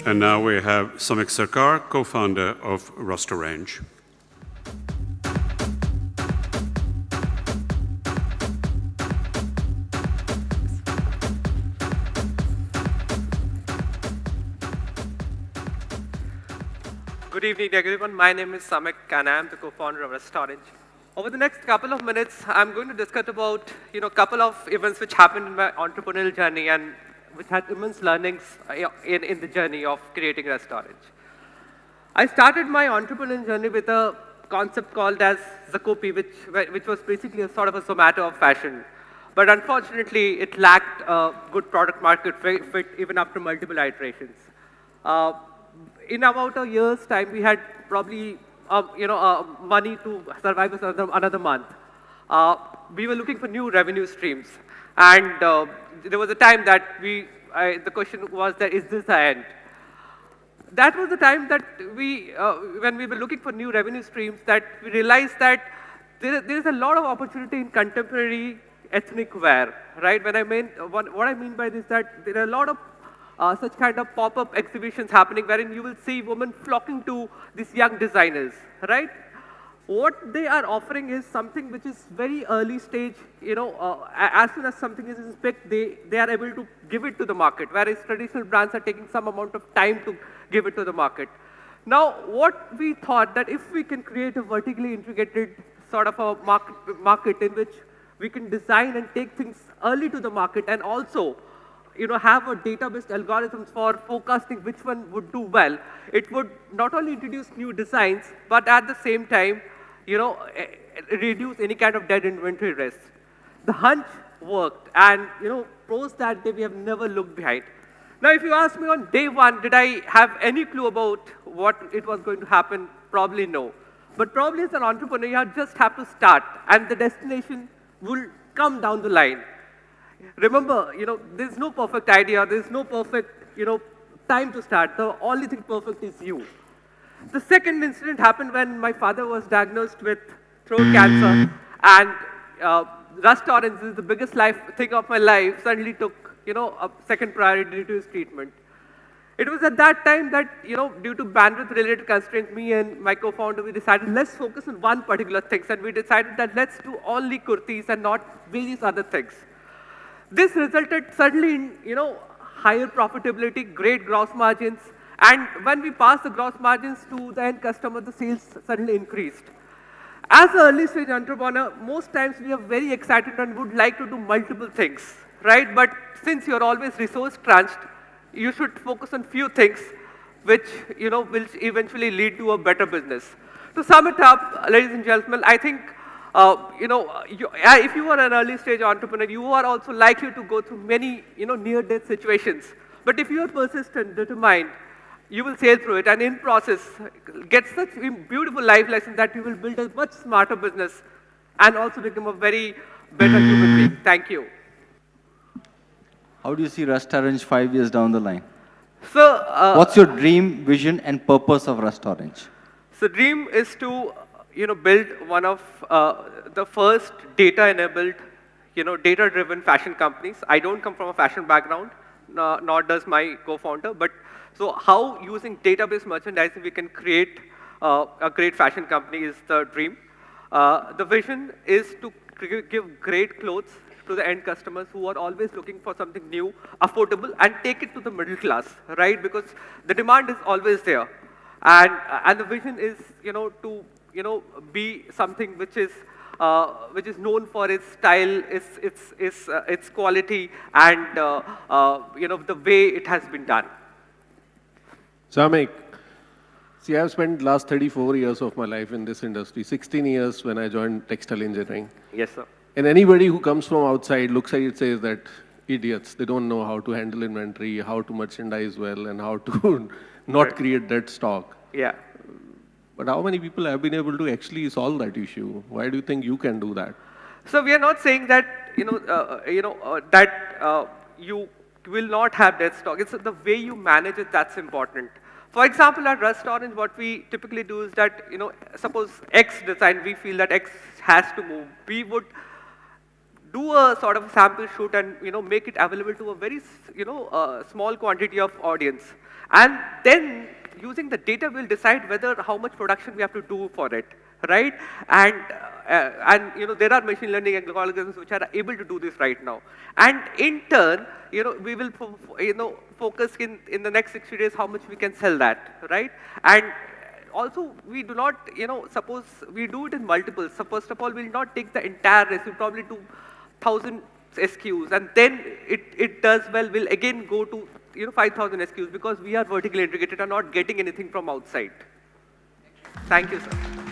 And now we have Samik Sarkar, co-founder of Roster Range. Good evening, everyone. My name is Samik, and I am the co-founder of Restaurant. Over the next couple of minutes, I'm going to discuss about a couple of events which happened in my entrepreneurial journey and which had immense learnings in the journey of creating Restaurant. I started my entrepreneurial journey with a concept called as Zakopi, which was basically a sort of a Zomato of fashion. But unfortunately, it lacked a good product market fit even after multiple iterations. In about a year's time, we had probably money to survive us another month. We were looking for new revenue streams, and there was a time that the question was that is this the end? That was the time that when we were looking for new revenue streams, that we realized that there is a lot of opportunity in contemporary ethnic wear, right? What I mean by this is that there are a lot of such kind of pop-up exhibitions happening wherein you will see women flocking to these young designers, right? What they are offering is something which is very early stage, as soon as something is picked, they are able to give it to the market, whereas traditional brands are taking some amount of time to give it to the market. Now, what we thought that if we can create a vertically integrated sort of a market in which we can design and take things early to the market and also have a database algorithms for forecasting which one would do well, it would not only introduce new designs, but at the same time, reduce any kind of dead inventory risk. The hunch worked, and post that day, we have never looked behind. Now, if you ask me on day one, did I have any clue about what it was going to happen? Probably no. But probably as an entrepreneur, you just have to start, and the destination will come down the line. Remember, there's no perfect idea, there's no perfect, time to start. The only thing perfect is you. The second incident happened when my father was diagnosed with throat cancer, and rust orange is the biggest thing of my life, suddenly took, a second priority to his treatment. It was at that time that, due to bandwidth-related constraints, me and my co-founder, we decided let's focus on one particular thing, and we decided that let's do only kurtis and not various other things. This resulted suddenly in, higher profitability, great gross margins, and when we passed the gross margins to the end customer, the sales suddenly increased. As an early stage entrepreneur, most times we are very excited and would like to do multiple things, right? But since you're always resource crunched, you should focus on few things which, will eventually lead to a better business. To sum it up, ladies and gentlemen, I think if you are an early stage entrepreneur, you are also likely to go through many, near-death situations. But if you are persistent, determined, you will sail through it, and in process, get such beautiful life lessons that you will build a much smarter business and also become a very better human being. Thank you. How do you see Restaurant 5 years down the line? So, what's your dream, vision, and purpose of Restaurant? So, dream is to build one of the first data-enabled, data-driven fashion companies. I don't come from a fashion background, nor does my co-founder. But so how using database merchandising we can create a great fashion company is the dream. The vision is to give great clothes to the end customers who are always looking for something new, affordable, and take it to the middle class, right? Because the demand is always there. And the vision is, to be something which is known for its style, its quality, and the way it has been done. Samik, see, I've spent last 34 years of my life in this industry. 16 years when I joined textile engineering. Yes, sir. And anybody who comes from outside looks at it, says that idiots. They don't know how to handle inventory, how to merchandise well, and how to not create dead stock. Yeah. But how many people have been able to actually solve that issue? Why do you think you can do that? So we are not saying that you will not have dead stock. It's the way you manage it that's important. For example, at restaurants, what we typically do is that suppose X design, we feel that X has to move. We would do a sort of sample shoot and make it available to a very small quantity of audience. And then using the data, we'll decide whether how much production we have to do for it, right? And there are machine learning algorithms which are able to do this right now. And in turn, we will focus in the next 60 days how much we can sell that, right? And also, we do not, suppose we do it in multiples. So first of all, we'll not take the entire race. We'll probably do 1,000 SKUs. And then it does well, we'll again go to 5,000 SKUs because we are vertically integrated and not getting anything from outside. Thank you, sir.